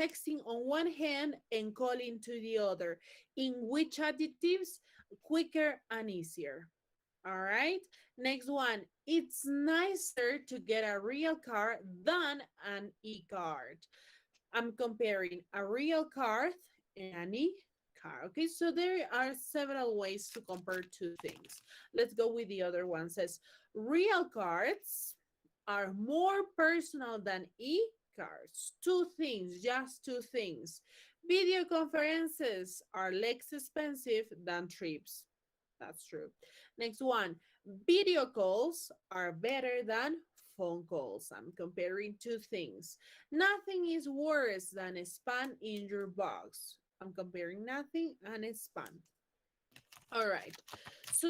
texting on one hand and calling to the other. In which adjectives? Quicker and easier. All right. Next one. It's nicer to get a real car than an e-card. I'm comparing a real card and an e-car. Okay, so there are several ways to compare two things. Let's go with the other one. It says real cards are more personal than e-cards. Two things, just two things. Video conferences are less expensive than trips. That's true. Next one, video calls are better than phone calls. I'm comparing two things. Nothing is worse than a spam in your box. I'm comparing nothing and a spam. All right. So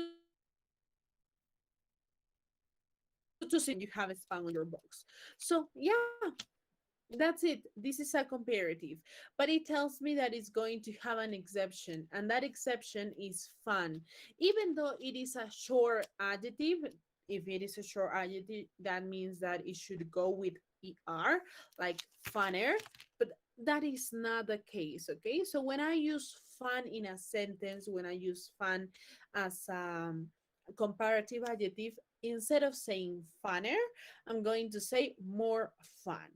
to see when you have a spam on your box. So yeah, that's it. This is a comparative, but it tells me that it's going to have an exception, and that exception is fun. Even though it is a short adjective, if it is a short adjective, that means that it should go with er, like funner, but that is not the case, okay? So when I use fun in a sentence, when I use fun as comparative adjective, instead of saying funner, I'm going to say more fun.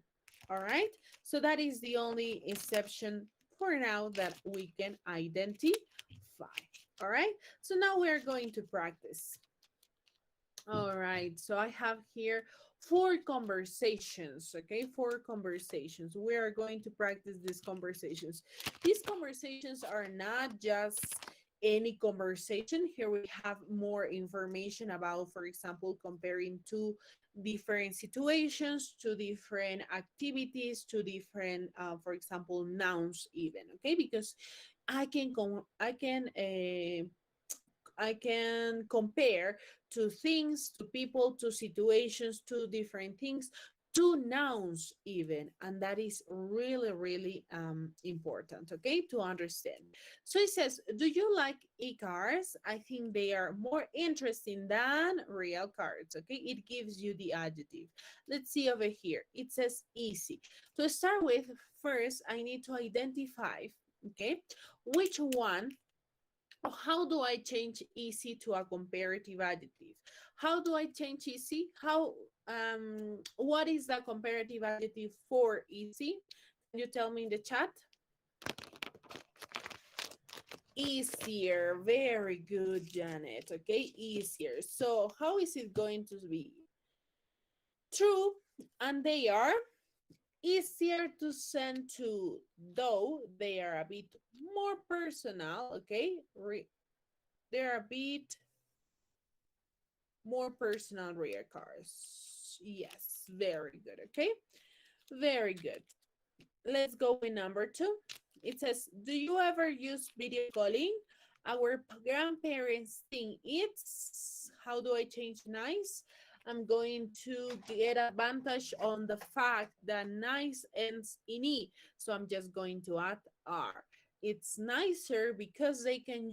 All right. So that is the only exception for now that we can identify. All right. So now we're going to practice. All right. So I have here four conversations. Okay. Four conversations. We are going to practice these conversations. These conversations are not just any conversation. Here we have more information about, for example, comparing two different situations, two different activities, two different, for example, nouns even. Okay, because I can compare to things, to people, to situations, to different things, to nouns even, and that is really, really important, okay, to understand. So it says, do you like e-cards? I think they are more interesting than real cards, okay? It gives you the adjective. Let's see over here. It says easy. To start with, first, I need to identify, okay, which one. How do I change easy to a comparative adjective? How do I change easy? What is the comparative adjective for easy? Can you tell me in the chat? Easier. Very good, Janet. Okay, easier. So how is it going to be? True, and they are easier to send to, though they are a bit more personal, okay? They're a bit more personal rear cars. Yes, very good, okay? Very good. Let's go with number two. It says, do you ever use video calling? Our grandparents think it's, how do I change nice? I'm going to get advantage on the fact that nice ends in E. So I'm just going to add R. It's nicer because they can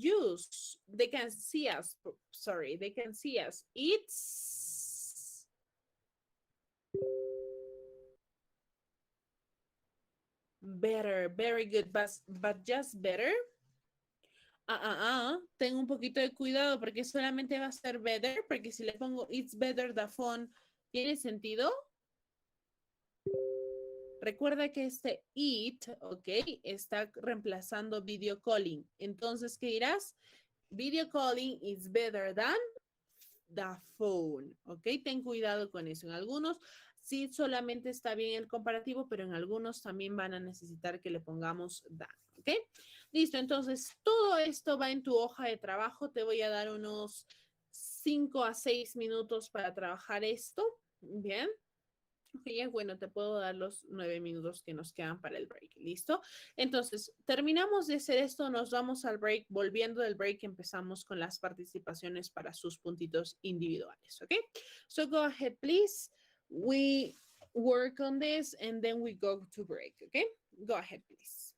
see us, sorry, they can see us. It's better, very good, but just better. Tengo un poquito de cuidado porque solamente va a ser better, porque si le pongo it's better the phone, ¿tiene sentido? Recuerda que este it, ok, está reemplazando video calling. Entonces, ¿qué dirás? Video calling is better than the phone, ok. Ten cuidado con eso. En algunos sí solamente está bien el comparativo, pero en algunos también van a necesitar que le pongamos than, ok. Listo, entonces todo esto va en tu hoja de trabajo. Te voy a dar unos 5 a 6 minutos para trabajar esto. Bien. Ok, bueno, te puedo dar los 9 minutos que nos quedan para el break. ¿Listo? Entonces, terminamos de hacer esto, nos vamos al break. Volviendo del break, empezamos con las participaciones para sus puntitos individuales. ¿Ok? So, go ahead, please. We work on this and then we go to break. ¿Ok? Go ahead, please.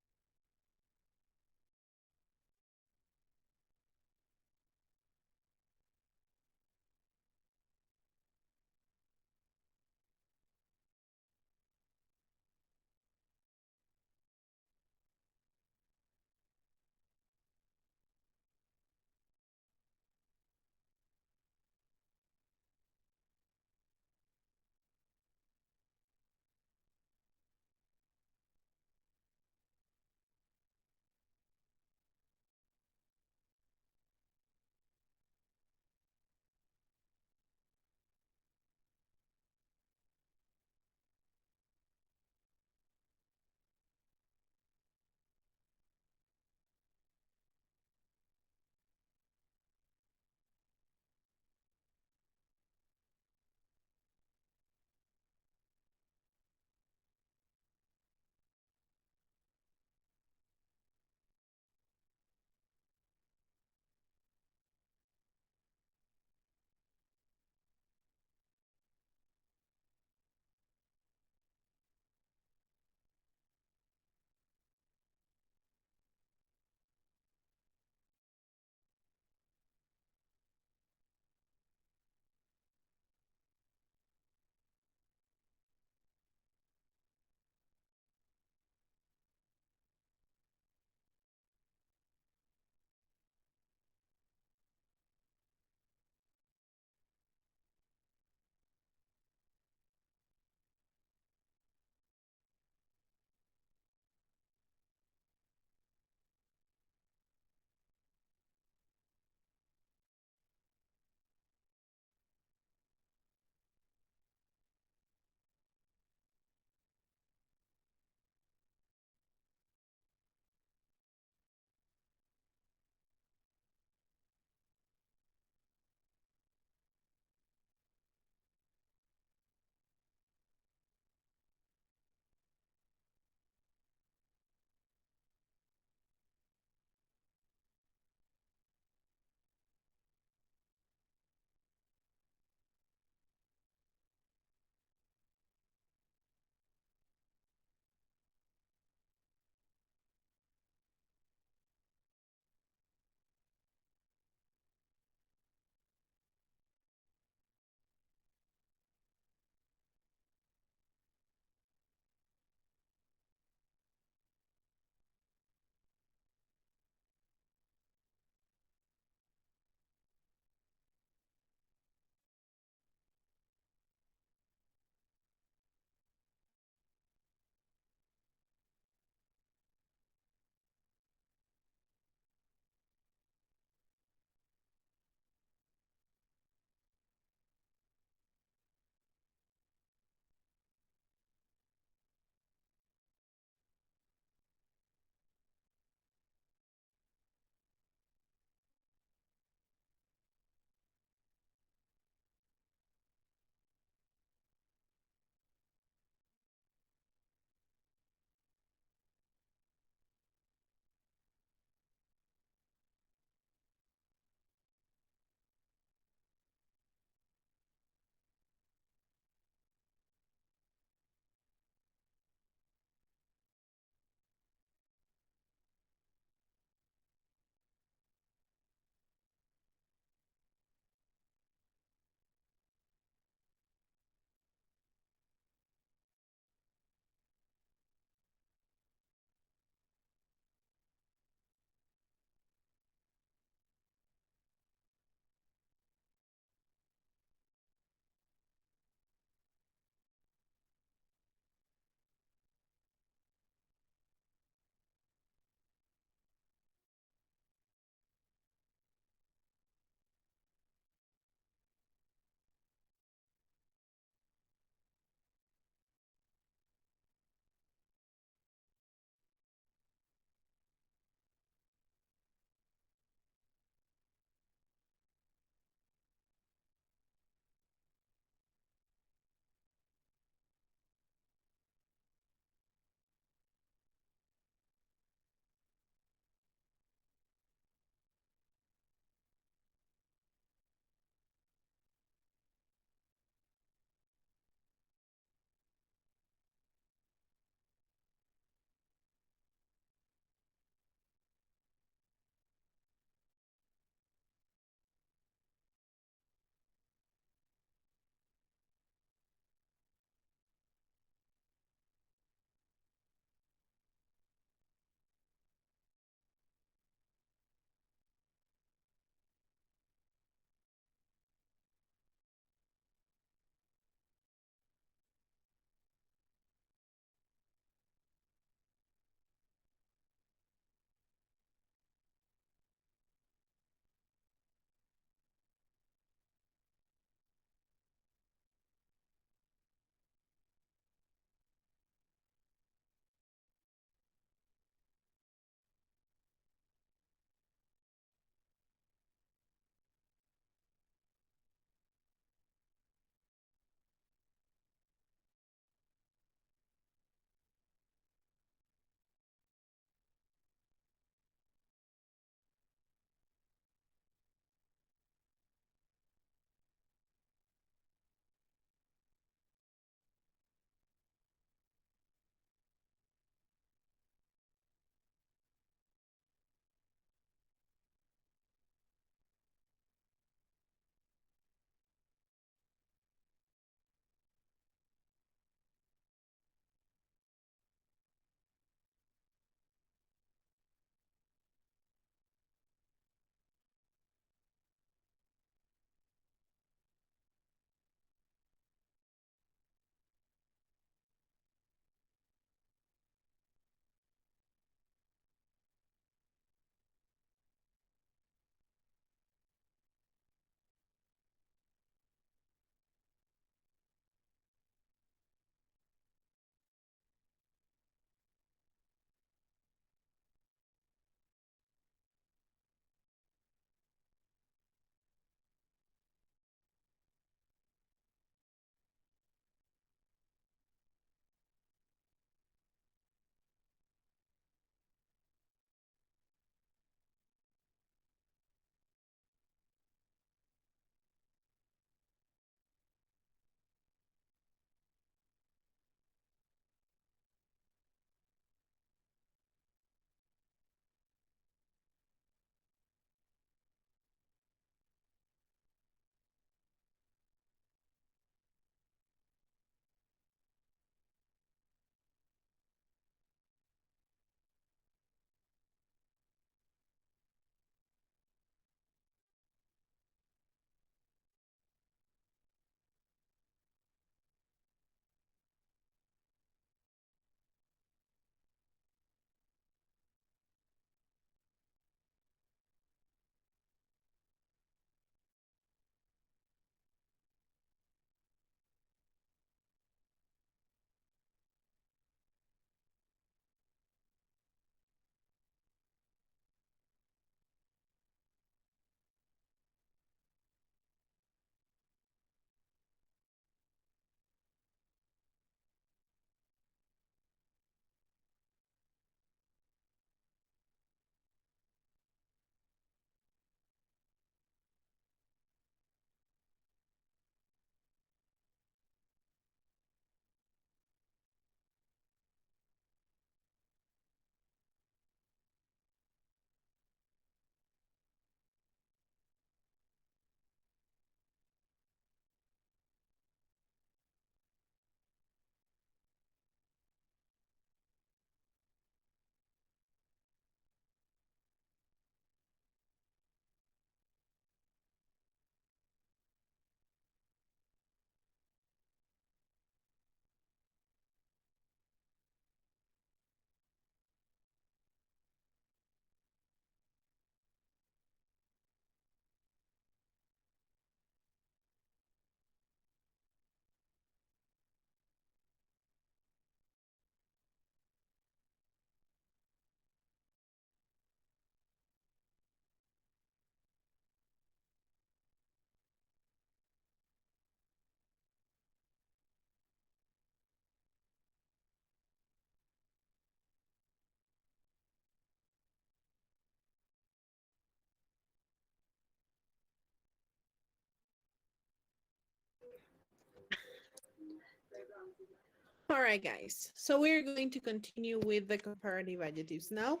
All right, guys. So we're going to continue with the comparative adjectives now.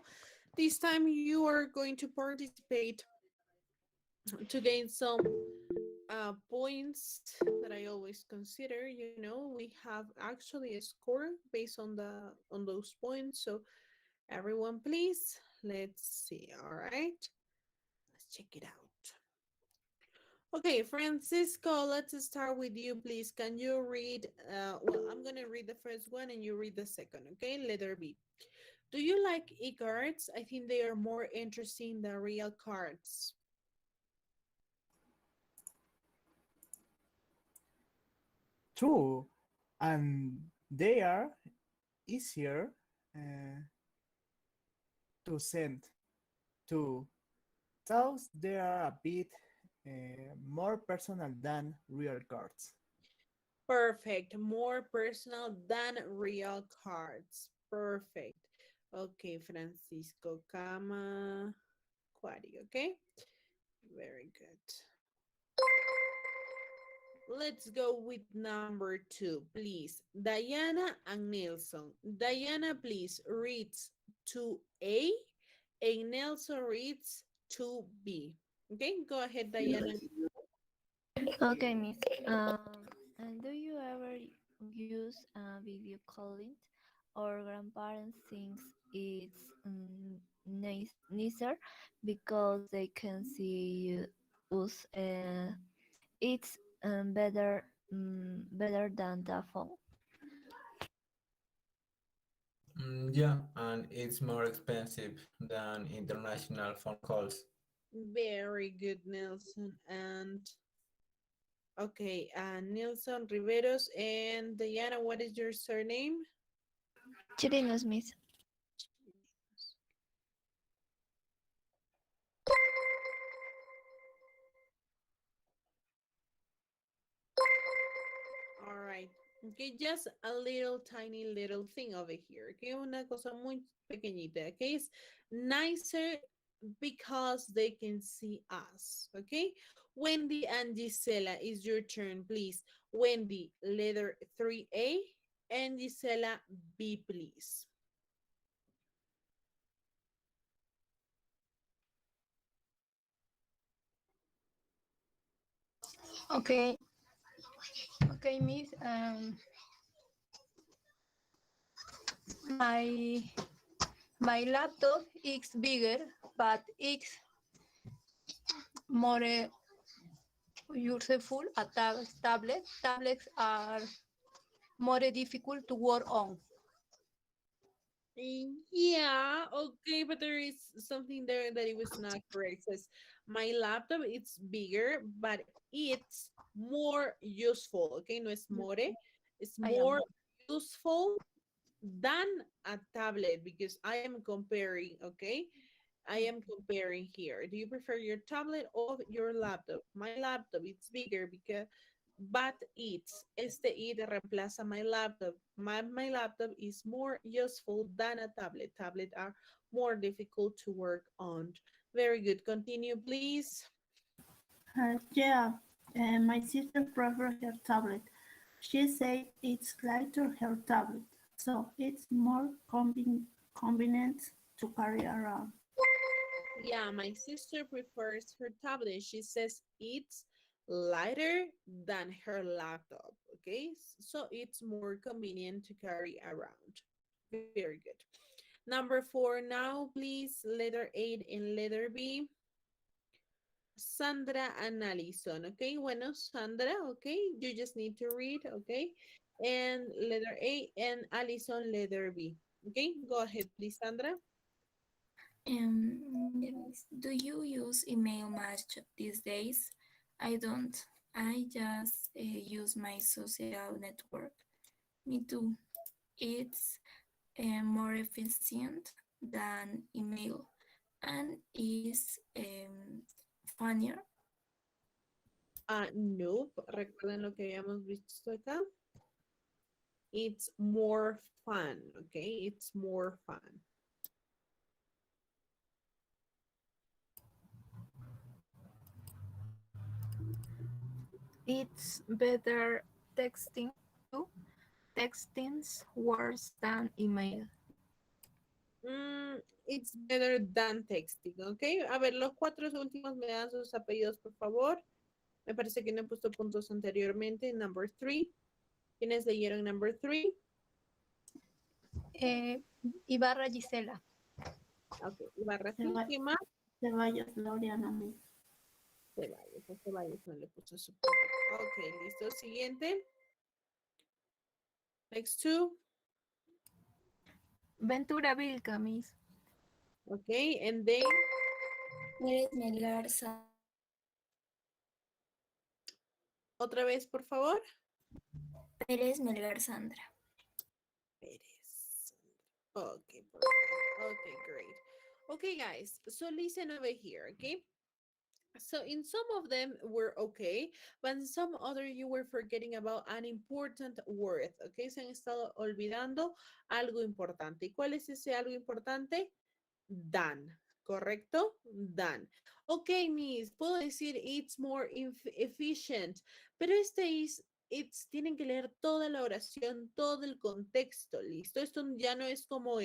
This time you are going to participate to gain some points that I always consider. You know, we have actually a score based on those points. So everyone, please, let's see. All right, let's check it out. Okay, Francisco, let's start with you, please. Can you read? Well, I'm gonna read the first one and you read the second. Okay, letter B. Do you like e-cards? I think they are more interesting than real cards. True, and they are easier uh, to send to. Thus, they are a bit more personal than real cards. Perfect. More personal than real cards. Perfect. Okay, Francisco Cama Quari. Okay, very good. Let's go with number two, please. Diana and Nelson. Diana, please, reads 2A and Nelson reads 2B. Okay, go ahead, Diana. Okay, Miss. And do you ever use video calling or grandparents think it's nicer because they can see you, us? It's better than the phone. Yeah, and it's more expensive than international phone calls. Very good, Nelson. And okay, Nelson Riveros and Diana, what is your surname? Chirinos, Miss. All right. Okay, just a little tiny little thing over here. Okay, una cosa muy pequeñita. Okay, it's nicer because they can see us. Okay, Wendy and Gisela, is your turn, please. Wendy, letter 3A, and Gisela, B, please. Okay, okay, Miss. My my laptop is bigger, but it's more useful. A tablet. Tablets are more difficult to work on. Yeah, okay, but there is something there that it was not correct. It says my laptop it's bigger, but it's more useful. Okay, no es more, it's I am. more useful than a tablet because I am comparing. Okay, I am comparing here. Do you prefer your tablet or your laptop? My laptop it's bigger because but it's it reemplaza my laptop. My laptop is more useful than a tablet. Tablet are more difficult to work on. Very good. Continue, please. Yeah, my sister prefers her tablet. She said it's lighter her tablet, so it's more convenient to carry around. Yeah, my sister prefers her tablet. She says it's lighter than her laptop. Okay, so it's more convenient to carry around. Very good. Number four now, please. Letter A and letter B. Sandra and Alison. Okay, bueno, Sandra, okay, you just need to read, okay, and letter A and Alison, letter B. Okay, go ahead, please, Sandra. Do you use email much these days? I don't. I just use my social network. Me too. It's more efficient than email and is funnier. Nope, recuerden lo que habíamos visto acá. It's more fun, okay, it's more fun. It's better texting too. Texting's worse than email. Mm, it's better than texting, ¿ok? A ver, los cuatro últimos me dan sus apellidos, por favor. Me parece que no he puesto puntos anteriormente. Number three. ¿Quiénes leyeron number three? Ibarra Gisela. Ok, Ibarra, sí. Ceba- ¿Quién más? Ceballos Laureano Mil. Ceballos, no le puso su punto. Ok, listo. Siguiente. Next two. Ventura Vilca, Miss. Ok, and then Pérez Melgar Sandra. otra vez, por favor. Pérez Melgar Sandra. Pérez. Okay, perfect. Okay, great. Okay, guys, so listen over here, okay? So in some of them were okay, but in some other you were forgetting about an important word, okay? Se han estado olvidando algo importante. ¿Y cuál es ese algo importante? Than, ¿correcto? Than. Ok, Miss, puedo decir it's more efficient, pero tienen que leer toda la oración, todo el contexto, ¿listo? Esto ya no es como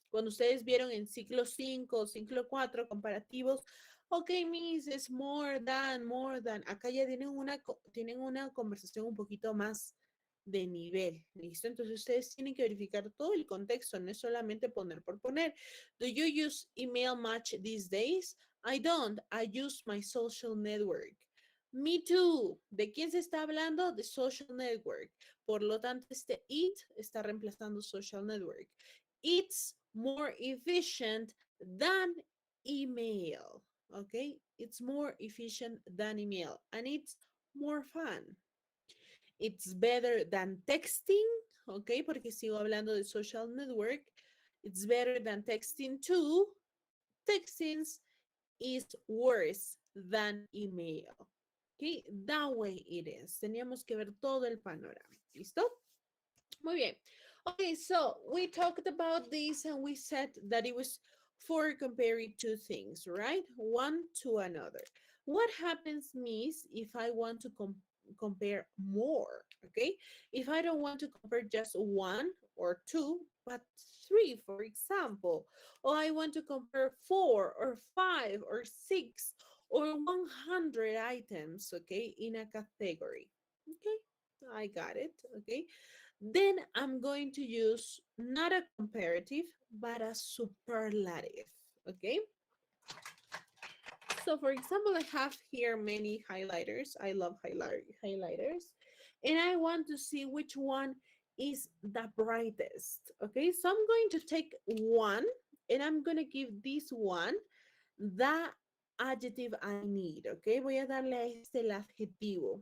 cuando ustedes vieron en ciclo 5 o ciclo 4 comparativos. Ok, Miss, es more than, more than. Acá ya tienen una conversación un poquito más de nivel, ¿listo? Entonces ustedes tienen que verificar todo el contexto, no es solamente poner por poner. Do you use email much these days? I don't. I use my social network. Me too. ¿De quién se está hablando? De social network. Por lo tanto, este it está reemplazando social network. It's more efficient than email. Okay? It's more efficient than email. And it's more fun. It's better than texting. Okay? Porque sigo hablando de social network. It's better than texting too. Texting is worse than email. Okay, that way it is. Teníamos que ver todo el panorama. ¿Listo? Muy bien. Okay, so we talked about this and we said that it was for comparing two things, right? One to another. What happens, Miss, if I want to compare more, okay? If I don't want to compare just one or two, but three, for example, or I want to compare four or five or six or 100 items, okay, in a category. Okay, I got it, okay? Then I'm going to use not a comparative, but a superlative, okay? So for example, I have here many highlighters. I love highlighters. And I want to see which one is the brightest, okay? So I'm going to take one and I'm going to give this one the adjective I need, okay? Voy a darle a este el adjetivo.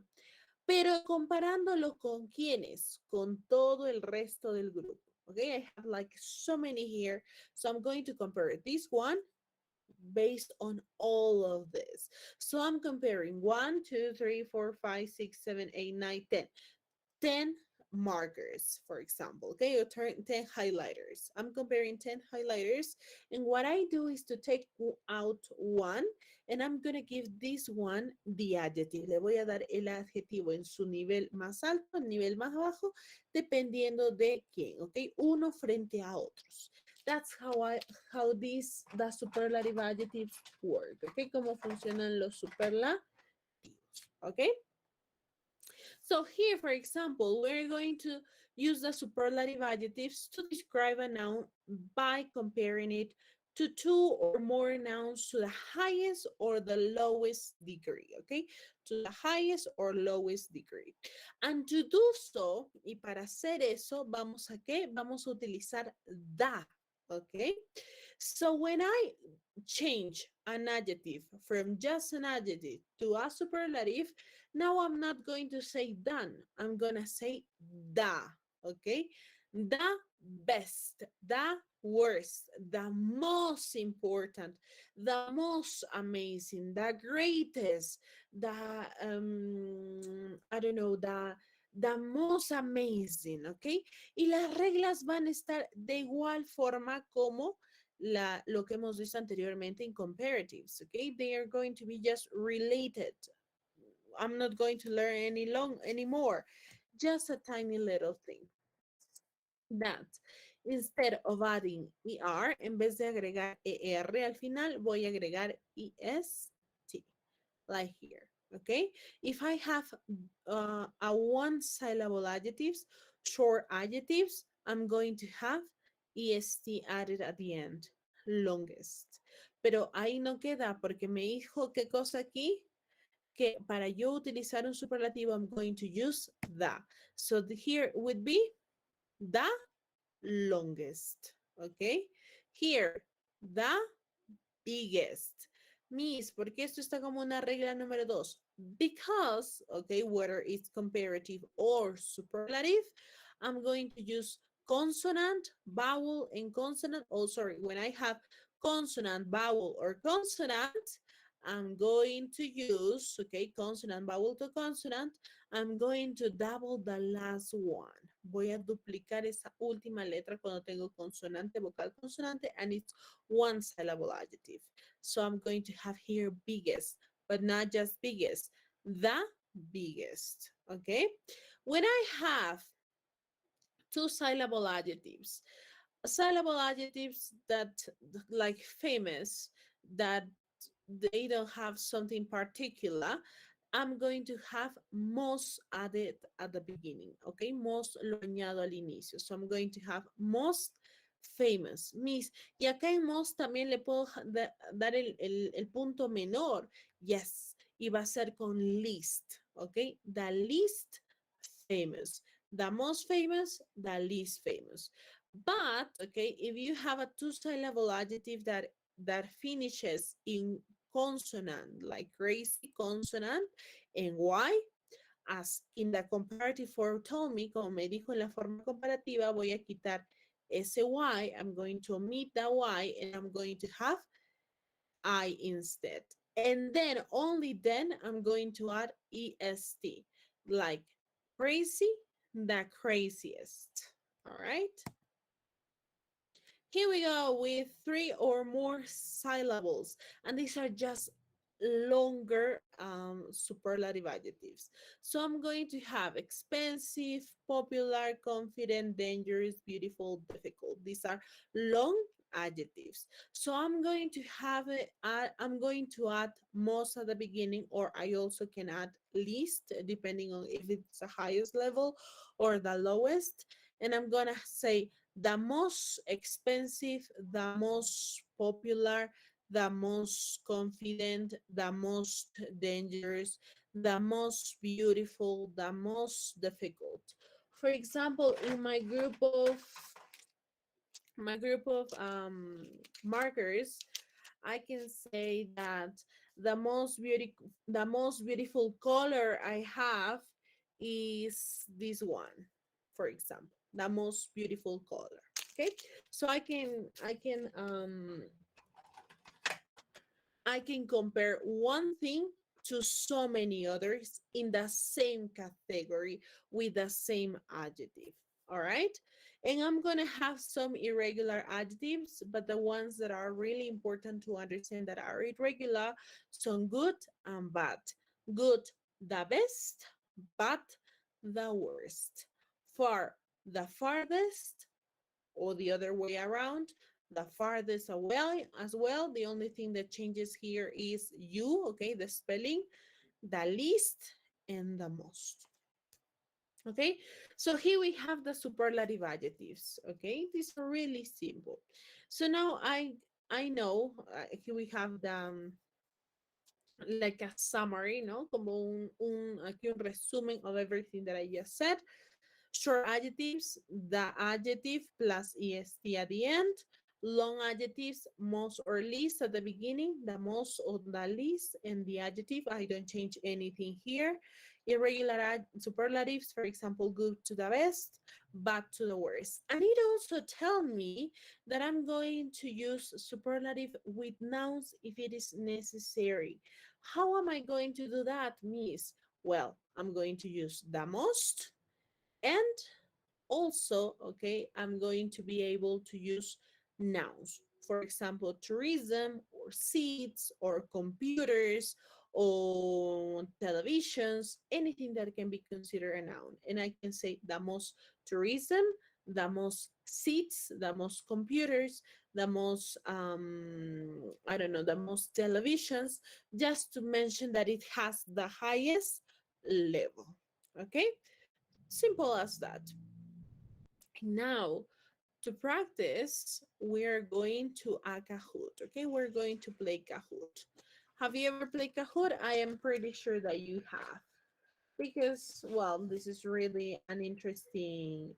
Pero comparándolo con quiénes, con todo el resto del grupo. Okay, I have like so many here. So I'm going to compare this one based on all of this. So I'm comparing 1, 2, 3, 4, 5, 6, 7, 8, 9, 10. 10 markers, for example, okay, or 10 highlighters. I'm comparing 10 highlighters, and what I do is to take out one, and I'm going to give this one the adjective. Le voy a dar el adjetivo en su nivel más alto, el nivel más bajo, dependiendo de quién, okay, uno frente a otros. That's how the superlative adjectives work, okay, cómo funcionan los superlativos, okay. So here, for example, we're going to use the superlative adjectives to describe a noun by comparing it to two or more nouns to the highest or the lowest degree, okay? To the highest or lowest degree. And to do so, y para hacer eso, vamos a ¿qué? Vamos a utilizar the, okay? So when I change an adjective from just an adjective to a superlative, now I'm not going to say done. I'm going to say the, okay? The best, the worst, the most important, the most amazing, the greatest, the, I don't know, the most amazing, okay? Y las reglas van a estar de igual forma como lo que hemos visto anteriormente en comparatives, okay? They are going to be just related. I'm not going to learn anymore. Just a tiny little thing. that. Instead of adding ER, en vez de agregar ER al final, voy a agregar EST, like here. Okay? If I have a one syllable adjectives, short adjectives, I'm going to have EST added at the end, longest. Pero ahí no queda porque me dijo qué cosa aquí, que para yo utilizar un superlativo, I'm going to use the. So here would be the longest. Okay? Here, the biggest. Miss, ¿por qué esto está como una regla número dos? Because, okay, whether it's comparative or superlative, I'm going to use consonant, vowel, and consonant. Oh, sorry, when I have consonant, vowel, or consonant, I'm going to use, okay, consonant, vowel to consonant. I'm going to double the last one. Voy a duplicar esa última letra cuando tengo consonante, vocal, consonante, and it's one syllable adjective. So I'm going to have here biggest, but not just biggest, the biggest, okay? When I have two syllable adjectives, syllable adjectives that like famous, that they don't have something particular, I'm going to have most added at the beginning, okay? Most lo añado al inicio. So I'm going to have most famous, Miss. Y acá en most también le puedo dar el punto menor. Yes. Y va a ser con least, okay? The least famous. The most famous, the least famous. But, okay, if you have a two-syllable adjective that finishes in consonant, like crazy consonant, and why, as in the comparative form told me, como me dijo en la forma comparativa, voy a quitar ese y, I'm going to omit the y, and I'm going to have I instead. And then, only then, I'm going to add est, like crazy, the craziest. All right? Here we go with three or more syllables, and these are just longer superlative adjectives. So I'm going to have expensive, popular, confident, dangerous, beautiful, difficult. These are long adjectives. So I'm going to have it, I'm going to add most at the beginning, or I also can add least, depending on if it's the highest level or the lowest. And I'm gonna say the most expensive, the most popular, the most confident, the most dangerous, the most beautiful, the most difficult. For example, in my group of markers, I can say that the most beautiful color I have is this one, for example, the most beautiful color. Okay, so I can compare one thing to so many others in the same category with the same adjective. All right. And I'm going to have some irregular adjectives, but the ones that are really important to understand that are irregular, some good and bad. Good, the best, bad, the worst. Far, the farthest, or the other way around, the farthest away as well. The only thing that changes here is you, okay, the spelling, the least, and the most. Okay, so here we have the superlative adjectives. Okay, these are really simple. So now I know here we have the like a summary, no, como aquí un resumen of everything that I just said. Short adjectives, the adjective plus est at the end. Long adjectives, most or least at the beginning, the most or the least, and the adjective. I don't change anything here. Irregular superlatives, for example, good to the best, bad to the worst. And it also tell me that I'm going to use superlative with nouns if it is necessary. How am I going to do that, Miss? Well, I'm going to use the most, and also, okay, I'm going to be able to use nouns. For example, tourism, or seats, or computers, or televisions, anything that can be considered a noun. And I can say the most tourism, the most seats, the most computers, the most, I don't know, the most televisions, just to mention that it has the highest level. Okay, simple as that. Now, to practice, we're going to a Kahoot. Okay, we're going to play Kahoot. Have you ever played Kahoot? I am pretty sure that you have, because well, this is really an interesting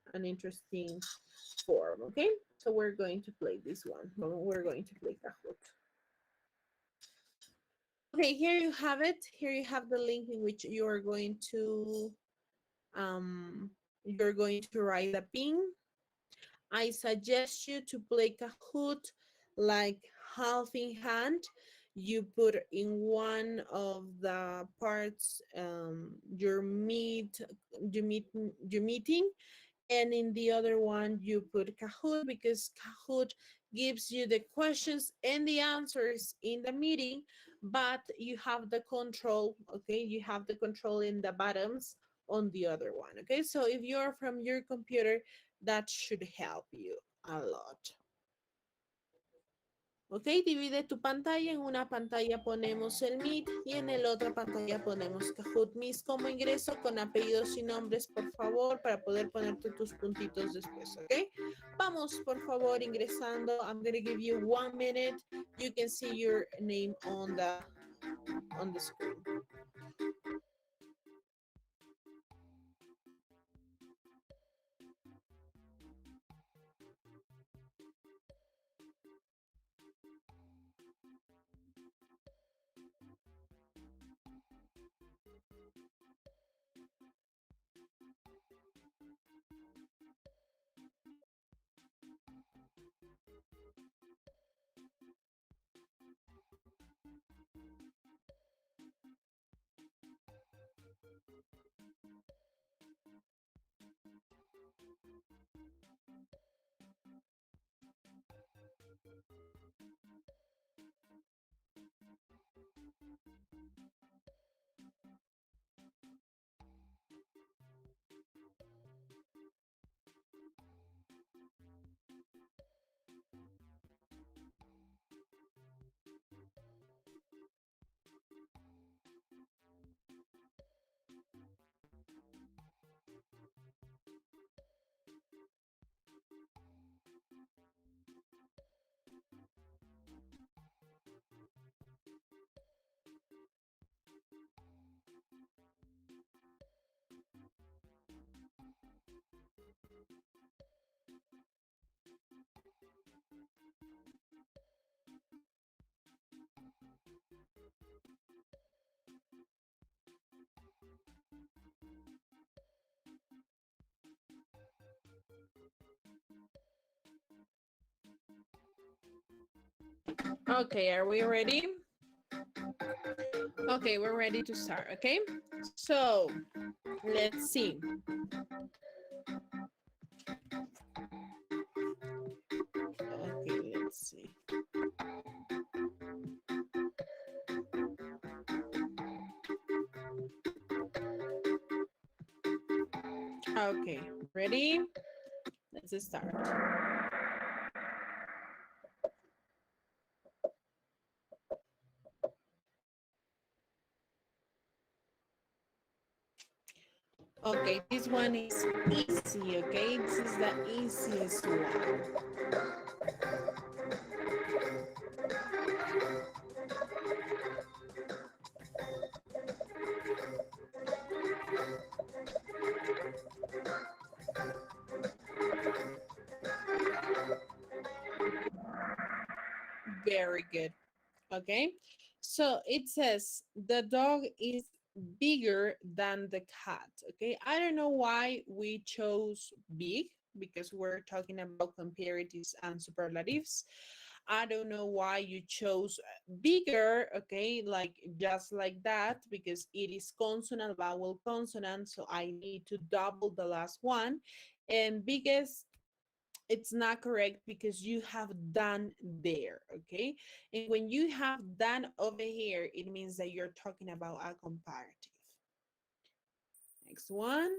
form. Okay, so we're going to play this one. We're going to play Kahoot. Okay, here you have it. Here you have the link in which um you're going to write the pin. I suggest you to play Kahoot like half in hand. You put in one of the parts your meeting, and in the other one you put Kahoot, because Kahoot gives you the questions and the answers in the meeting, but you have the control. Okay, you have the control in the buttons on the other one. Okay, so if you're from your computer, that should help you a lot. Ok, divide tu pantalla. En una pantalla ponemos el Meet y en la otra pantalla ponemos Kahoot. Miss, ¿cómo ingreso? Con apellidos y nombres, por favor, para poder ponerte tus puntitos después, ¿ok? Vamos, por favor, ingresando. I'm going to give you 1 minute. You can see your name on the screen. Okay, are we ready? Okay, we're ready to start, okay? So, let's see. Okay, let's see. Okay, ready? Let's start. Okay, this one is easy, okay? This is the easiest one. Very good. Okay, so it says the dog is bigger than the cat. Okay, I don't know why we chose big, because we're talking about comparatives and superlatives. I don't know why you chose bigger, okay, like just like that, because it is consonant, vowel, consonant, so I need to double the last one. And biggest, it's not correct, because you have done there, okay? And when you have done over here, it means that you're talking about a comparative. Next one.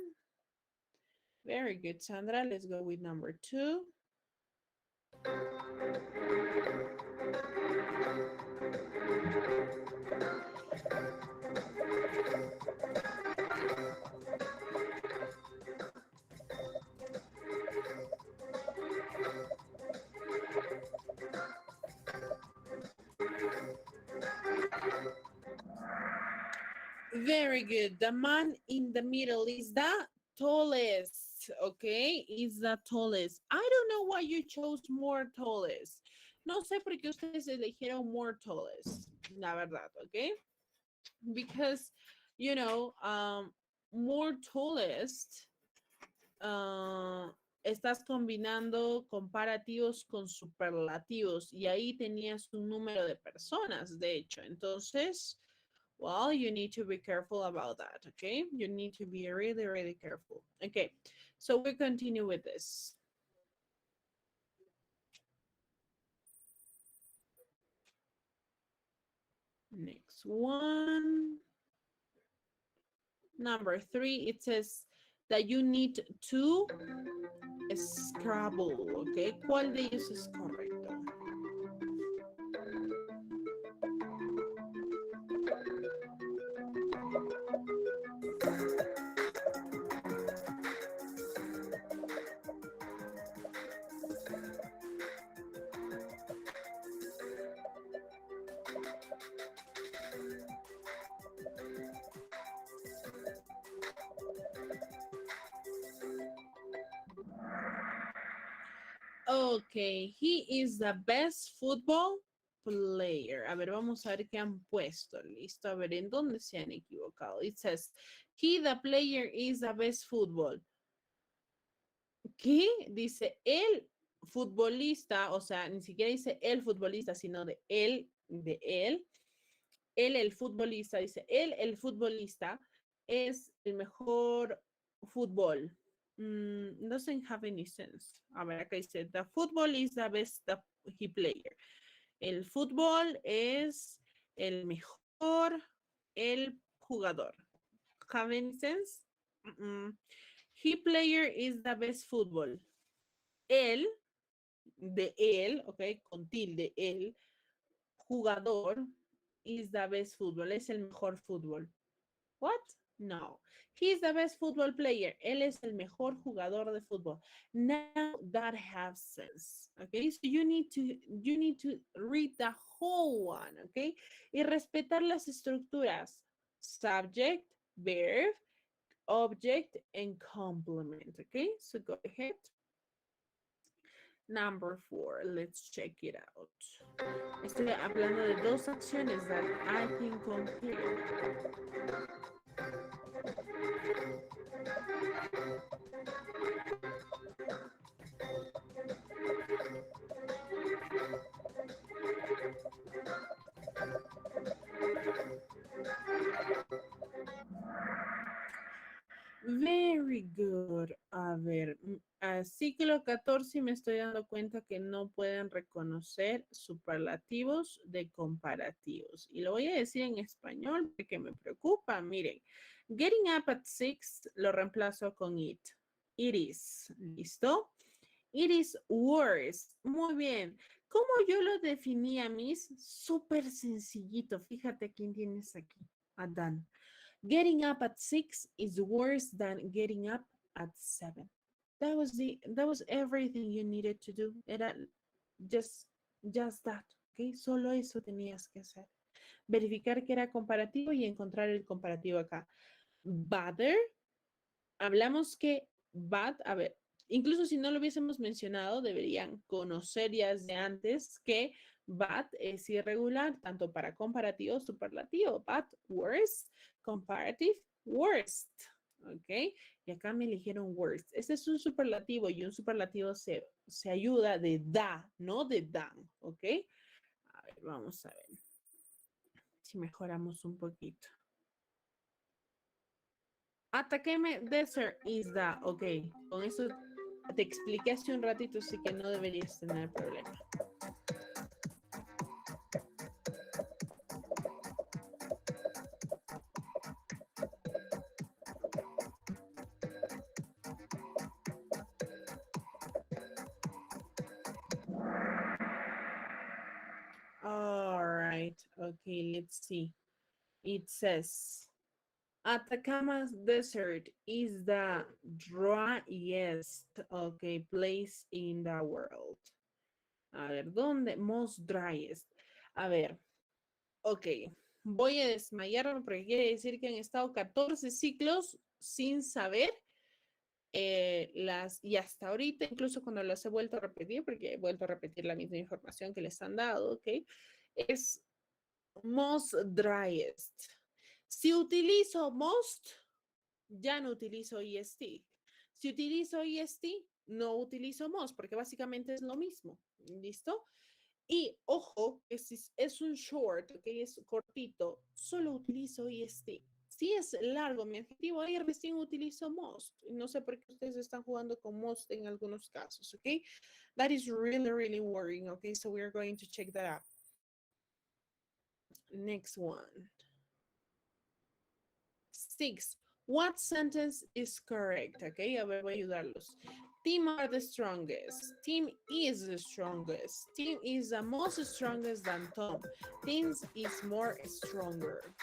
Very good, Sandra. Let's go with number 2. Very good. The man in the middle is the tallest. Okay, is the tallest. I don't know why you chose more tallest. No sé por qué ustedes eligieron more tallest. La verdad, okay? Because, you know, more tallest, estás combinando comparativos con superlativos y ahí tenías un número de personas, de hecho. Entonces, well, you need to be careful about that, okay? You need to be really, really careful. Okay, so we continue with this. Next one. Number 3, it says that you need to Scrabble, okay? ¿Cuál de ellos es correcto? Okay, he is the best football player. A ver, vamos a ver qué han puesto. Listo, a ver, ¿en dónde se han equivocado? It says, he, the player, is the best football. ¿Qué? Dice, el futbolista, o sea, ni siquiera dice el futbolista, sino de él, él, el futbolista, dice, él, el futbolista, es el mejor fútbol. Doesn't have any sense. A ver, acá dice, the football is the best he player. El fútbol es el mejor, el jugador. Have any sense? He player is the best football. Él, de él, ok, con tilde, él, jugador, is the best football, es el mejor fútbol. What? No. He is the best football player. Él es el mejor jugador de fútbol. Now that has sense. Okay, so you need to read the whole one, okay? Y respetar las estructuras. Subject, verb, object, and complement, okay? So go ahead. Number 4, let's check it out. Estoy hablando de dos acciones that I can compare. Very good. A ver, ciclo 14 me estoy dando cuenta que no pueden reconocer superlativos de comparativos. Y lo voy a decir en español porque me preocupa. Miren, getting up at 6 lo reemplazo con it. It is. ¿Listo? It is worse. Muy bien. ¿Cómo yo lo definía, Miss? Súper sencillito. Fíjate quién tienes aquí. Adán. Getting up at 6 is worse than getting up at 7. That was everything you needed to do. Era just that, okay? Solo eso tenías que hacer. Verificar que era comparativo y encontrar el comparativo acá. Better, hablamos que bad, a ver, incluso si no lo hubiésemos mencionado, deberían conocer ya desde antes que bad es irregular, tanto para comparativo, superlativo. Bad, worse, comparative, worst. ¿Ok? Y acá me eligieron worst. Este es un superlativo y un superlativo se ayuda de da, no de dan. ¿Ok? A ver, vamos a ver si mejoramos un poquito. Ataqueme desert is the, ok, con eso te expliqué hace un ratito, así que no deberías tener problema. Okay, let's see. It says Atacama's desert is the driest, okay, place in the world. A ver, ¿dónde? Most driest. A ver, ok. Voy a desmayarme porque quiere decir que han estado 14 ciclos sin saber y hasta ahorita, incluso cuando las he vuelto a repetir, porque he vuelto a repetir la misma información que les han dado, ¿ok? Es most driest. Si utilizo most, ya no utilizo EST. Si utilizo EST, no utilizo most, porque básicamente es lo mismo. ¿Listo? Y ojo, que si es un short, que es cortito, solo utilizo EST. Si es largo mi adjetivo, ahí recién utilizo most. No sé por qué ustedes están jugando con most en algunos casos, ¿ok? That is really, really worrying, okay? So we are going to check that out. Next one. 6. What sentence is correct? Okay, a ver, voy a ayudarlos. Team are the strongest. Team is the strongest. Team is the most strongest than Tom. Teams is more stronger.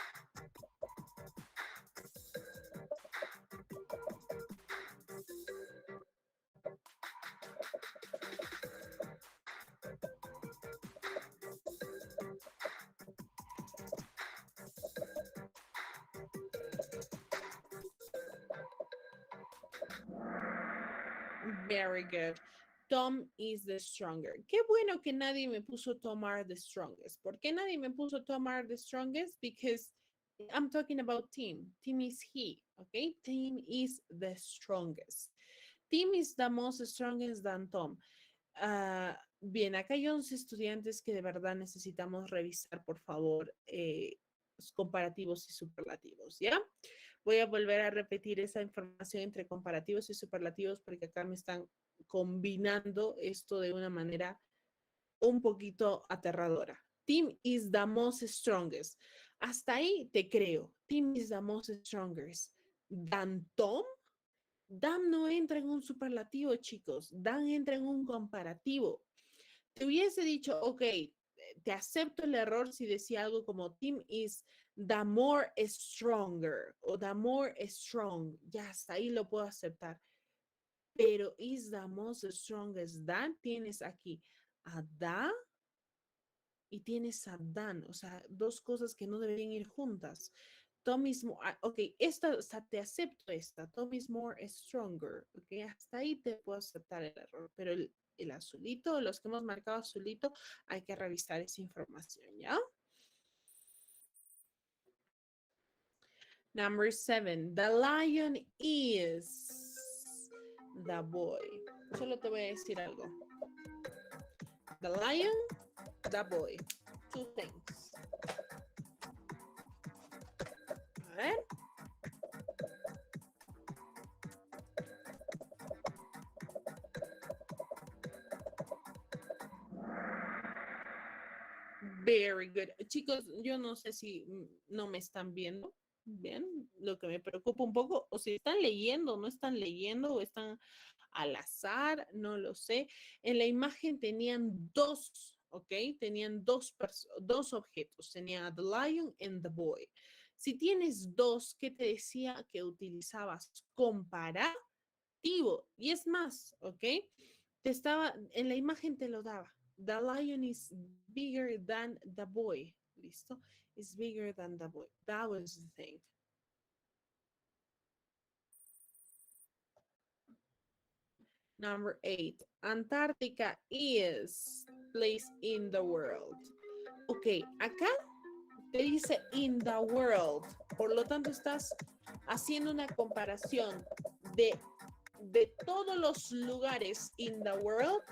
Very good. Tom is the stronger. Qué bueno que nadie me puso Tom are the strongest. ¿Por qué nadie me puso Tom are the strongest? Because I'm talking about team. Team is he, okay? Team is the strongest. Team is the most strongest than Tom. Bien, acá hay 11 estudiantes que de verdad necesitamos revisar, por favor, los comparativos y superlativos, ¿ya? Voy a volver a repetir esa información entre comparativos y superlativos porque acá me están combinando esto de una manera un poquito aterradora. Team is the most strongest. Hasta ahí te creo. Team is the most strongest. Dan Tom. Dan no entra en un superlativo, chicos. Dan entra en un comparativo. Te hubiese dicho, ok, te acepto el error si decía algo como team is the more stronger o the more strong. Ya hasta ahí lo puedo aceptar. Pero is the most strongest than, tienes aquí a da y tienes a dan. O sea, dos cosas que no deberían ir juntas. Tom is more, ok, esta, o sea, te acepto esta. Tom is more stronger. Ok, hasta ahí te puedo aceptar el error. Pero el azulito, los que hemos marcado azulito, hay que revisar esa información, ¿ya? Number 7. The lion is the boy. Solo te voy a decir algo. The lion, the boy. Two things. A ver. Very good. Chicos, yo no sé si no me están viendo bien, lo que me preocupa un poco, o si están leyendo, no están leyendo, o están al azar, no lo sé. En la imagen tenían dos, ¿ok? Tenían dos objetos, tenía the lion and the boy. Si tienes dos, ¿qué te decía que utilizabas? Comparativo. Y es más, ¿ok? En la imagen te lo daba. The lion is bigger than the boy. ¿Listo? Is bigger than the boy. That was the thing. Number 8. Antarctica is place in the world. Ok, acá te dice in the world. Por lo tanto, estás haciendo una comparación de todos los lugares in the world.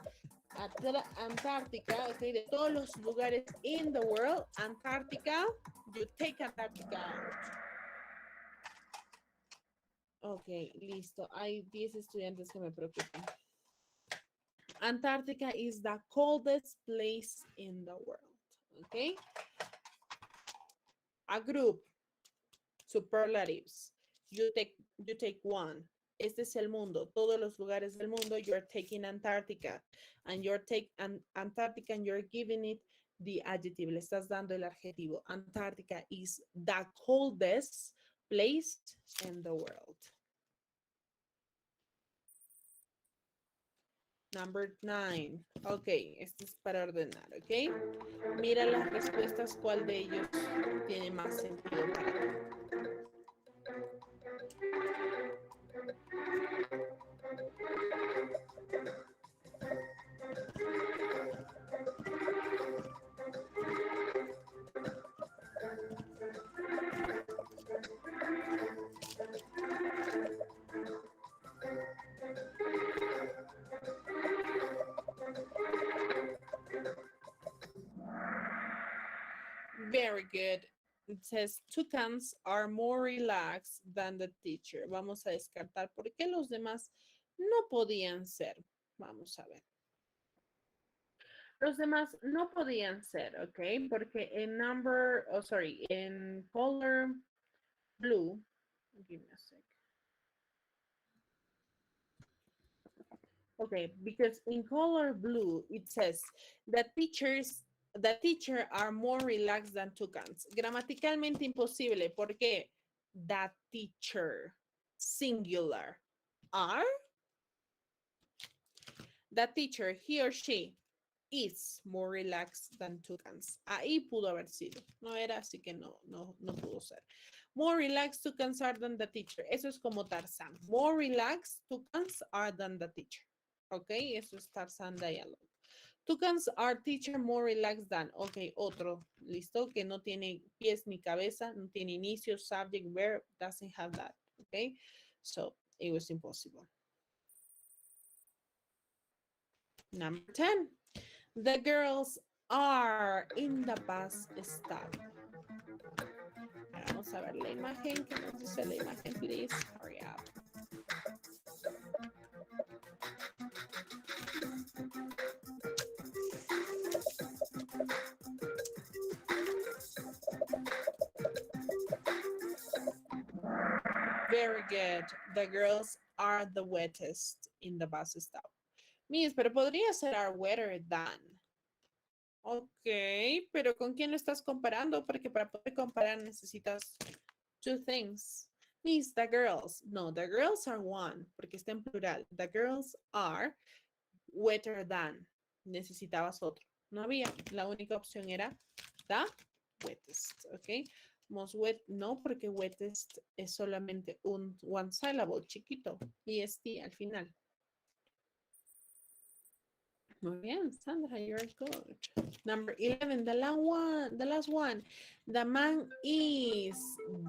Antártica, ok, de todos los lugares in the world, Antártica, you take Antarctica out. Ok, listo. Hay 10 estudiantes que me preocupan. Antarctica is the coldest place in the world. Ok. A group, superlatives. You take one. Este es el mundo, todos los lugares del mundo. You're taking Antarctica, and you're taking Antarctica, and you're giving it the adjective, le estás dando el adjetivo. Antarctica is the coldest place in the world. Number 9. Ok, esto es para ordenar, ok. Mira las respuestas, cuál de ellos tiene más sentido para ti. Very good. It says toucans are more relaxed than the teacher. Vamos a descartar por qué los demás no podían ser. Vamos a ver. Los demás no podían ser, ¿ok? Porque en color blue, give me a sec. Okay, because in color blue, it says the teacher are more relaxed than toucans. Gramaticalmente imposible. ¿Por qué? The teacher, singular, are. The teacher, he or she, is more relaxed than toucans. Ahí pudo haber sido. No era, así que no pudo ser. More relaxed toucans are than the teacher. Eso es como Tarzán. More relaxed toucans are than the teacher. Ok, eso es Tarzán dialogue. Toucans are teacher more relaxed than. Ok, otro. Listo, que no tiene pies ni cabeza, no tiene inicio, subject, verb, doesn't have that. Ok, so it was impossible. Number 10. The girls are in the bus stop. Vamos a ver la imagen. ¿Qué nos dice la imagen, please? Hurry up. Very good. The girls are the wettest in the bus stop. Miss, pero podría ser are wetter than. Ok, pero ¿con quién lo estás comparando? Porque para poder comparar necesitas two things. Miss, the girls. No, the girls are one, porque está en plural. The girls are wetter than. Necesitabas otro. No había. La única opción era the wettest. Ok. Most wet, no, porque wettest es solamente un one syllable, chiquito. EST al final. Muy bien, Sandra, you're good. Number 11, the last one. The man is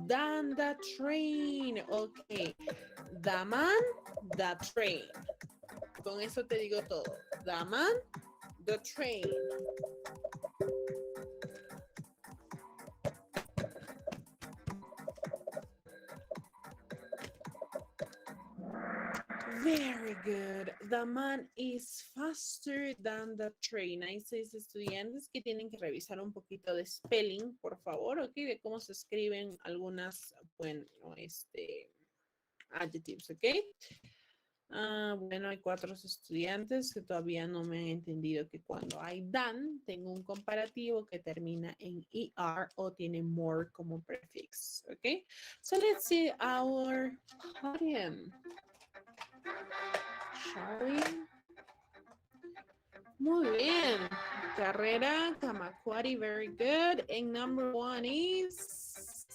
than the train. Okay. The man, the train. Con eso te digo todo. The man, the train. Very good. The man is faster than the train. Hay 6 estudiantes que tienen que revisar un poquito de spelling, por favor, ok, de cómo se escriben algunas, bueno, adjectives, ok. Bueno, hay 4 estudiantes que todavía no me han entendido que cuando hay than, tengo un comparativo que termina en ER o tiene more como prefix, ok. So let's see our podium. Shall we? Muy bien. Carrera, Kamakwari, very good. And number 1 is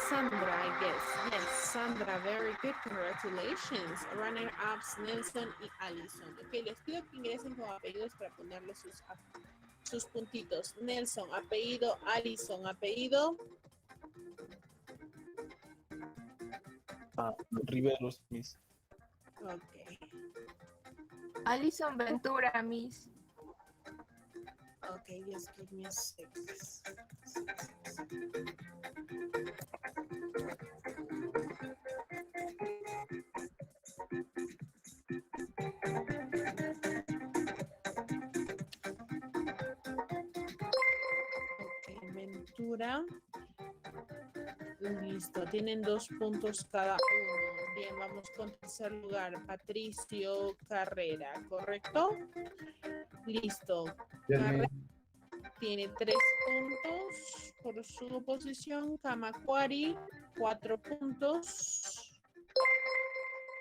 Sandra, I guess. Yes, Sandra, very good. Congratulations. Runner-ups, Nelson y Allison. Ok, les pido que ingresen con apellidos para ponerle sus puntitos. Nelson, apellido. Allison, apellido. Riveros, Miss. Ok. Alison Ventura, Miss. Okay, just give me a second. Ok, Ventura. Listo, tienen 2 puntos cada uno. Bien, vamos con tercer lugar. Patricio Carrera, ¿correcto? Listo. tiene 3 puntos por su oposición. Kamakwari, 4 puntos.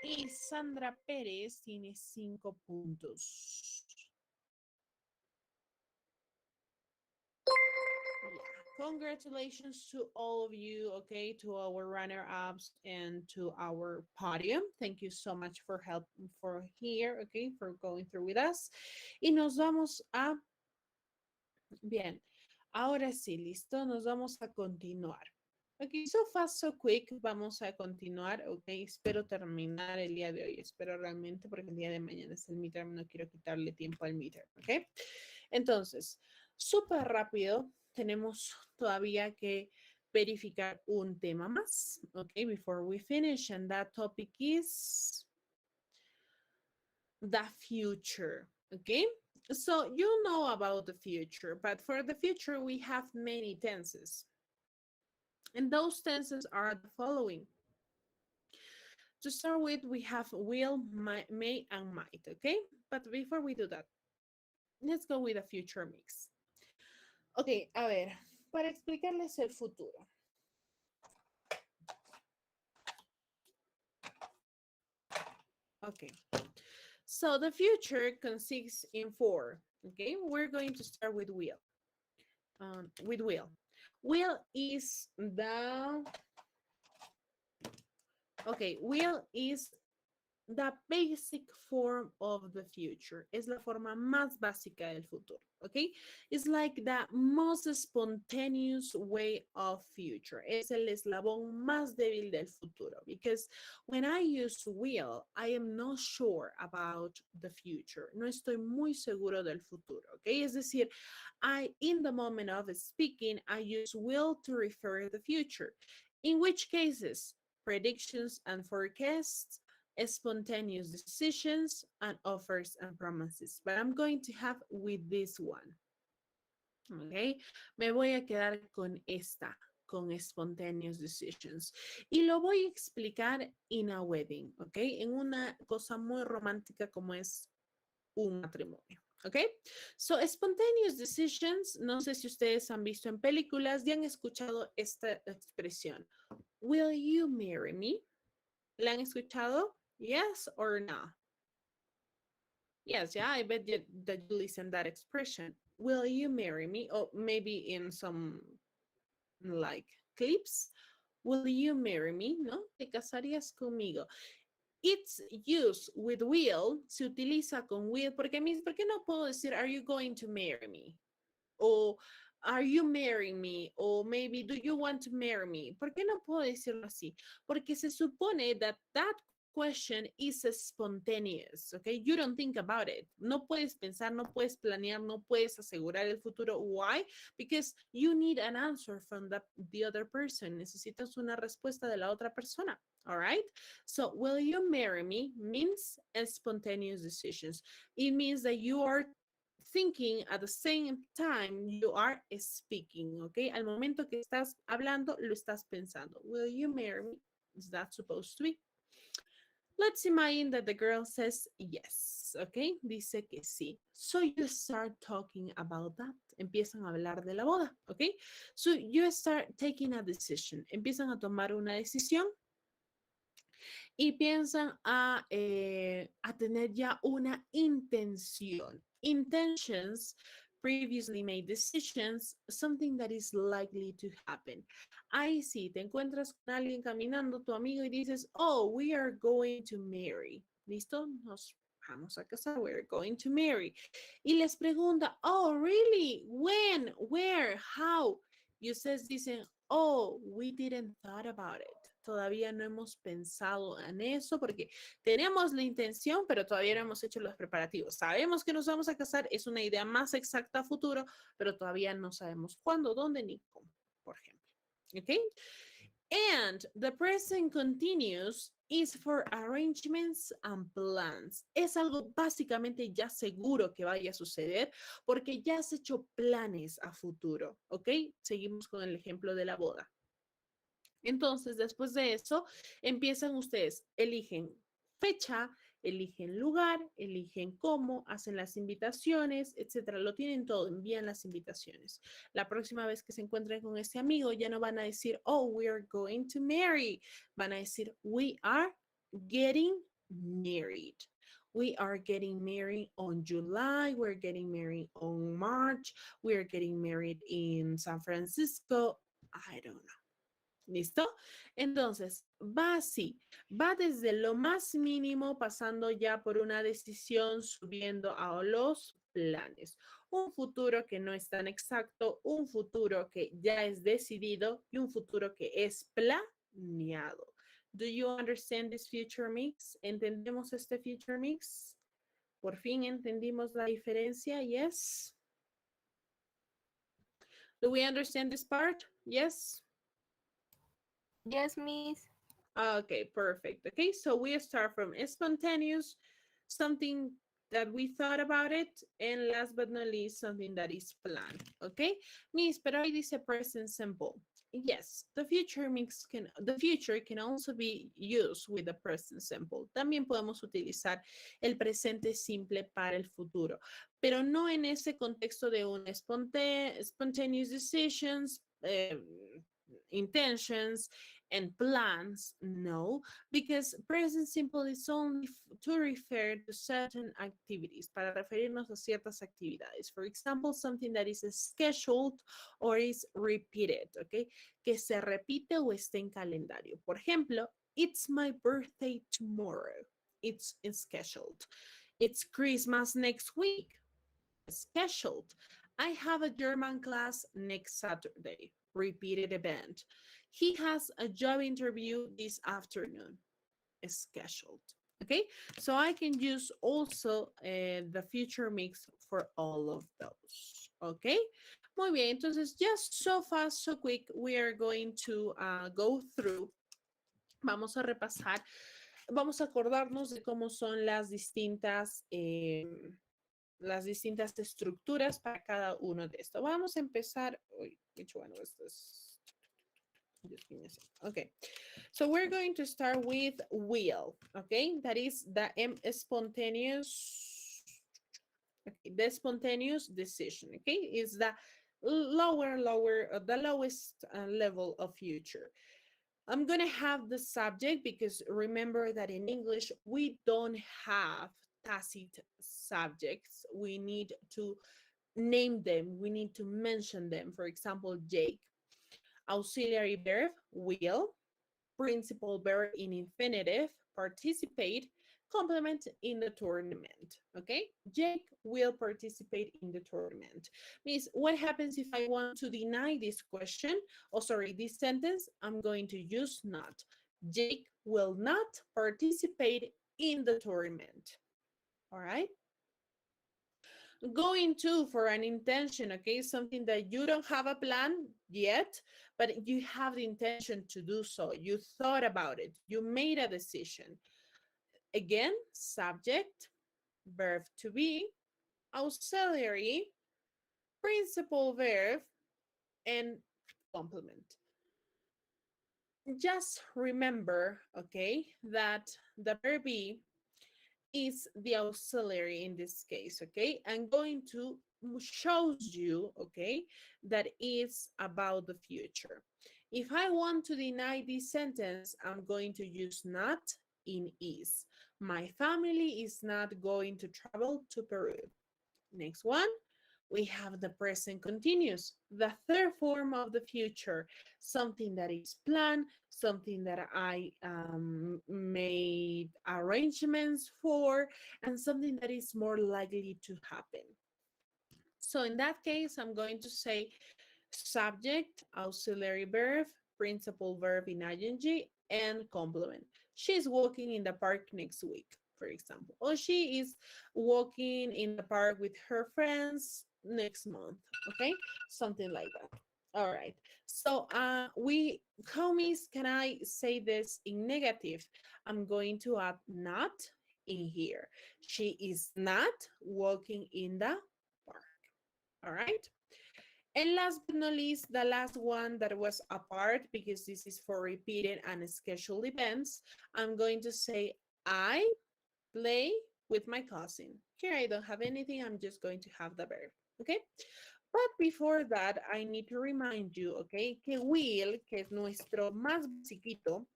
Y Sandra Pérez tiene 5 puntos. Yeah. Congratulations to all of you, okay, to our runner-ups and to our podium. Thank you so much for help for here, okay, for going through with us. Y nos vamos a, bien, ahora sí, listo, nos vamos a continuar. Ok, so fast, so quick, vamos a continuar, ok, espero terminar el día de hoy, espero realmente, porque el día de mañana es el midterm, no quiero quitarle tiempo al midterm, ok. Entonces, súper rápido, tenemos todavía que verificar un tema más, ok, before we finish, and that topic is the future, okay? So you know about the future, but for the future, we have many tenses. And those tenses are the following. To start with, we have will, may, and might, okay? But before we do that, let's go with a future mix. Ok, a ver, para explicarles el futuro. Okay, so the future consists in 4, okay? We're going to start with will. Will. Will is the, okay, will is the basic form of the future. Es la forma más básica del futuro, okay? It's like the most spontaneous way of future. Es el eslabón más débil del futuro, because when I use will, I am not sure about the future. No estoy muy seguro del futuro, okay? Es decir, in the moment of speaking, I use will to refer to the future. In which cases, predictions and forecasts, spontaneous decisions, and offers and promises. But I'm going to have with this one. Okay, me voy a quedar con esta, con spontaneous decisions. Y lo voy a explicar in a wedding, okay, en una cosa muy romántica como es un matrimonio. Okay, so spontaneous decisions, no sé si ustedes han visto en películas y han escuchado esta expresión. Will you marry me? ¿La han escuchado? Yes or no? Yes, yeah, I bet that you listen that expression. Will you marry me? Or maybe in some like clips. Will you marry me? ¿No? ¿Te casarías conmigo? It's used with will, se utiliza con will, porque ¿por qué no puedo decir, are you going to marry me? O are you marrying me? O maybe, do you want to marry me? ¿Por qué no puedo decirlo así? Porque se supone that question is spontaneous, okay? You don't think about it. No puedes pensar, no puedes planear, no puedes asegurar el futuro. Why? Because you need an answer from the other person. Necesitas una respuesta de la otra persona, all right? So, will you marry me means spontaneous decisions. It means that you are thinking at the same time you are speaking, okay? Al momento que estás hablando, lo estás pensando. Will you marry me? Is that supposed to be? Let's imagine that the girl says yes, okay? Dice que sí. So you start talking about that. Empiezan a hablar de la boda, okay? So you start taking a decision. Empiezan a tomar una decisión y piensan a tener ya una intención. Intentions, previously made decisions, something that is likely to happen. Ahí sí, te encuentras con alguien caminando, tu amigo, y dices, oh, we are going to marry. ¿Listo? Nos vamos a casar, we're going to marry. Y les pregunta, oh, really? When? Where? How? Y ustedes dicen, oh, we didn't thought about it. Todavía no hemos pensado en eso porque tenemos la intención, pero todavía no hemos hecho los preparativos. Sabemos que nos vamos a casar, es una idea más exacta a futuro, pero todavía no sabemos cuándo, dónde ni cómo, por ejemplo. Okay? And the present continuous is for arrangements and plans. Es algo básicamente ya seguro que vaya a suceder porque ya has hecho planes a futuro. ¿Ok? Seguimos con el ejemplo de la boda. Entonces, después de eso, empiezan ustedes, eligen fecha, Eligen lugar, eligen cómo, hacen las invitaciones, etcétera. Lo tienen todo, envían las invitaciones. La próxima vez que se encuentren con ese amigo, ya no van a decir, oh, we are going to marry. Van a decir, we are getting married. We are getting married on July. We're getting married on March. We're getting married in San Francisco. I don't know. ¿Listo? Entonces, va así, va desde lo más mínimo, pasando ya por una decisión, subiendo a los planes. Un futuro que no es tan exacto, un futuro que ya es decidido y un futuro que es planeado. Do you understand this future mix? ¿Entendemos este future mix? Por fin entendimos la diferencia, yes? Do we understand this part? Yes? Yes, Miss. Okay, perfect. Okay, so we start from spontaneous, something that we thought about it, and last but not least, something that is planned. Okay, Miss, pero ahí dice present simple. Yes, the future can also be used with the present simple. También podemos utilizar el presente simple para el futuro, pero no en ese contexto de un spontaneous decisions, intentions, and plans. No, because present simple is only to refer to certain activities, para referirnos a ciertas actividades. For example, something that is scheduled or is repeated, okay? Que se repite o esté en calendario. Por ejemplo, it's my birthday tomorrow. It's scheduled. It's Christmas next week. Scheduled. I have a German class next Saturday. Repeated event. He has a job interview this afternoon. Scheduled. Okay, so I can use also the future mix for all of those. Okay, muy bien. Entonces, just so fast, so quick, we are going to go through. Vamos a repasar, vamos a acordarnos de cómo son las distintas estructuras para cada uno de estos. Vamos a empezar. Uy, which one was this? Just give me a second. Okay, so we're going to start with will. Okay, that is the spontaneous. Okay, the spontaneous decision. Okay, is the the lowest level of future. I'm gonna have the subject because remember that in English we don't have tacit subjects. We need to name them. We need to mention them. For example, Jake. Auxiliary verb, will. Principal verb in infinitive, participate. Complement in the tournament. Okay, Jake will participate in the tournament. Miss, what happens if I want to deny this question? Oh, sorry, this sentence, I'm going to use not. Jake will not participate in the tournament. All right. Going to for an intention, okay, something that you don't have a plan yet, but you have the intention to do so. You thought about it. You made a decision. Again, subject, verb to be, auxiliary, principal verb, and complement. Just remember, okay, that the verb be is the auxiliary in this case, okay? I'm going to shows you, okay, that is about the future. If I want to deny this sentence, I'm going to use not in is. My family is not going to travel to Peru. Next one, we have the present continuous, the third form of the future, something that is planned, something that I made arrangements for, and something that is more likely to happen. So in that case, I'm going to say subject, auxiliary verb, principal verb in ing, and complement. She's walking in the park next week, for example, or she is walking in the park with her friends next month, okay? Something like that. All right. So how can I say this in negative? I'm going to add not in here. She is not walking in the park. All right. And last but not least, the last one that was apart, because this is for repeated and scheduled events, I'm going to say I play with my cousin. Here I don't have anything, I'm just going to have the verb, okay? But before that, I need to remind you, okay, que will, que es nuestro más basiquito,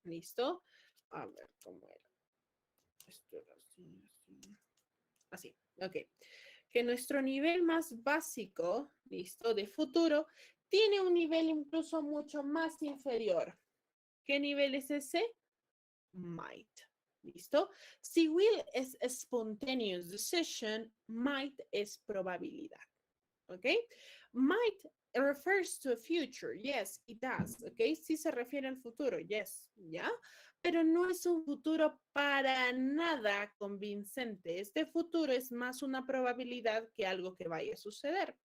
¿listo? A ver, ¿cómo era? Esto era así, así. Así, ok. Que nuestro nivel más básico, ¿listo? De futuro, tiene un nivel incluso mucho más inferior. ¿Qué nivel es ese? Might. ¿Listo? Si will es spontaneous decision, might es probabilidad. ¿Ok? Might refers to a future. Yes, it does. ¿Ok? Sí se refiere al futuro. Yes. ¿Ya? Pero no es un futuro para nada convincente. Este futuro es más una probabilidad que algo que vaya a suceder.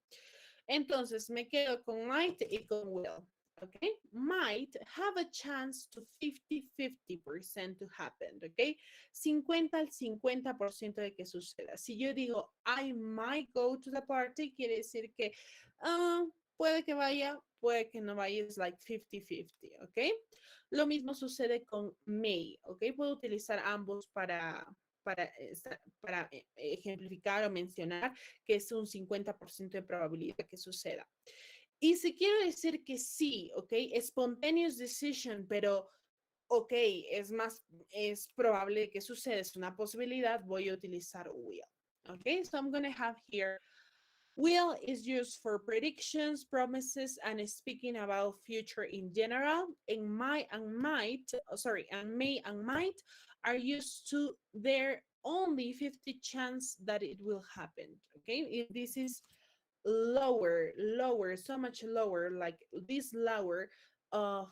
Entonces me quedo con might y con will. Okay, might have a chance to 50-50% to happen, okay? 50 al 50% de que suceda. Si yo digo, I might go to the party, quiere decir que puede que vaya, puede que no vaya, es like 50-50, okay? Lo mismo sucede con may, okay? Puedo utilizar ambos para ejemplificar o mencionar que es un 50% de probabilidad que suceda. Y si quiero decir que sí, ¿ok? Spontaneous decision, pero, ok, es probable que suceda, es una posibilidad, voy a utilizar will. Okay, so I'm going to have here, will is used for predictions, promises, and speaking about future in general. And and may and might are used to their only 50 chance that it will happen. Okay, if this is lower, so much lower, like this lower of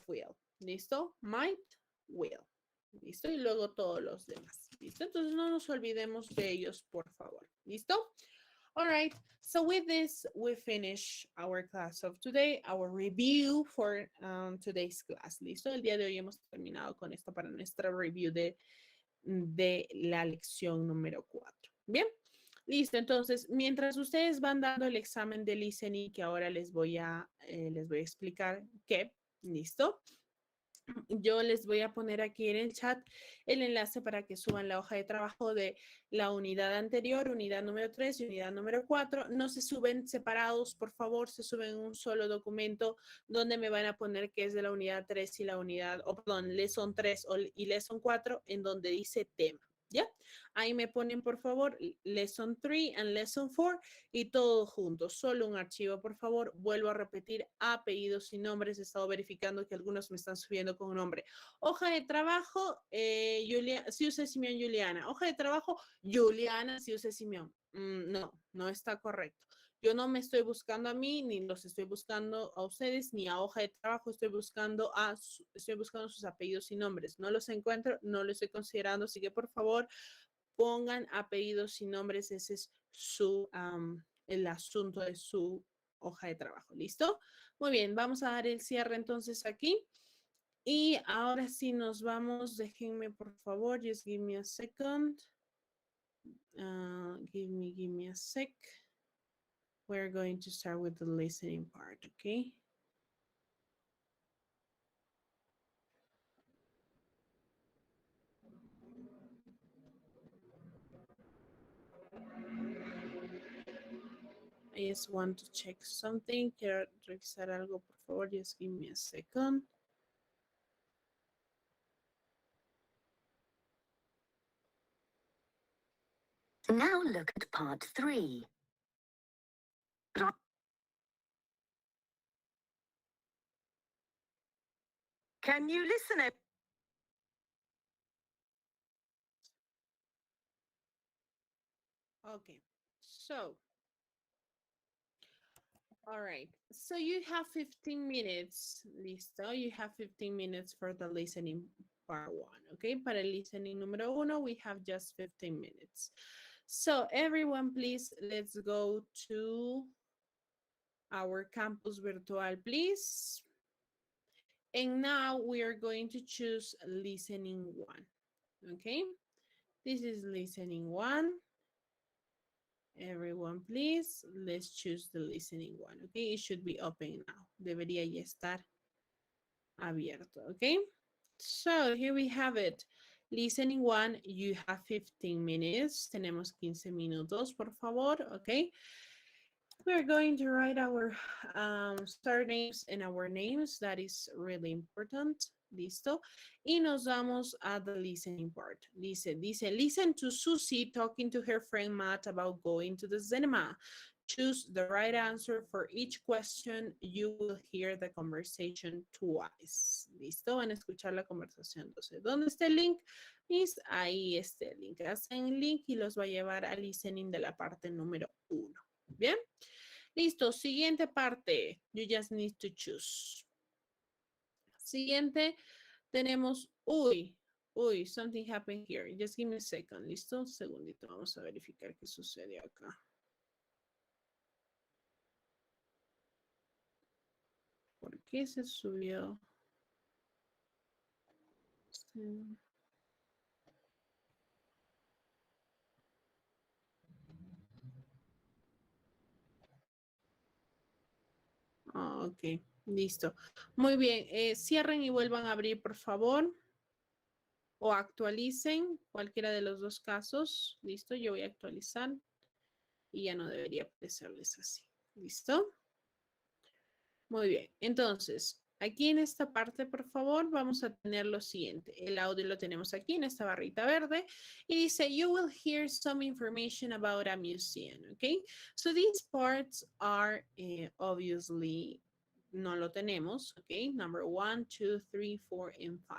will. ¿Listo? Might, will. ¿Listo? Y luego todos los demás. ¿Listo? Entonces no nos olvidemos de ellos, por favor. ¿Listo? All right. So with this, we finish our class of today, our review for today's class. ¿Listo? El día de hoy hemos terminado con esto para nuestra review de la lección número 4. Bien. Listo, entonces, mientras ustedes van dando el examen de listening, que ahora les voy a explicar qué, listo. Yo les voy a poner aquí en el chat el enlace para que suban la hoja de trabajo de la unidad anterior, unidad número 3 y unidad número 4. No se suben separados, por favor, se suben en un solo documento donde me van a poner que es de la unidad 3 y la unidad, perdón, lesson 3 y lesson 4, en donde dice tema. ¿Ya? Ahí me ponen, por favor, lesson 3 and lesson 4 y todo junto. Solo un archivo, por favor. Vuelvo a repetir, apellidos y nombres. He estado verificando que algunos me están subiendo con un nombre. Hoja de trabajo, Siuse Simeón Juliana. Hoja de trabajo, Juliana Siuse Simeón. No, no está correcto. Yo no me estoy buscando a mí, ni los estoy buscando a ustedes, ni a hoja de trabajo. Estoy buscando sus apellidos y nombres. No los encuentro, no los estoy considerando. Así que, por favor, pongan apellidos y nombres. Ese es el asunto de su hoja de trabajo. ¿Listo? Muy bien, vamos a dar el cierre entonces aquí. Y ahora sí nos vamos. Déjenme, por favor, just give me a second. Give me a sec. We're going to start with the listening part, okay? I just want to check something. Quiero revisar algo, por favor. Just give me a second. Now look at part 3. Can you listen? Okay, so, all right. So you have 15 minutes, listo. You have 15 minutes for the listening part 1, okay? Para el listening número 1, we have just 15 minutes. So everyone, please, let's go to our campus virtual, please. And now we are going to choose listening 1, okay? This is listening 1. Everyone, please, let's choose the listening 1, okay? It should be open now. Debería ya estar abierto, okay? So here we have it. Listening 1, you have 15 minutes. Tenemos 15 minutos, por favor, okay? We're going to write our surnames and our names. That is really important. Listo. Y nos vamos a the listening part. Listen to Susie talking to her friend Matt about going to the cinema. Choose the right answer for each question. You will hear the conversation twice. ¿Listo? Van a escuchar la conversación. Entonces, ¿dónde está el link? Miss, ahí está el link. Hacen link y los va a llevar al listening de la parte número 1. ¿Bien? Listo. Siguiente parte. You just need to choose. Siguiente, tenemos, something happened here. Just give me a second. ¿Listo? Un segundito. Vamos a verificar qué sucedió acá. ¿Por qué se subió? Sí. Ok, listo. Muy bien, cierren y vuelvan a abrir, por favor. O actualicen cualquiera de los dos casos. Listo, yo voy a actualizar y ya no debería aparecerles así. ¿Listo? Muy bien, entonces, aquí en esta parte, por favor, vamos a tener lo siguiente. El audio lo tenemos aquí en esta barrita verde y dice, you will hear some information about a museum, okay? So these parts are obviously, no lo tenemos, okay? Number 1, 2, 3, 4, and 5.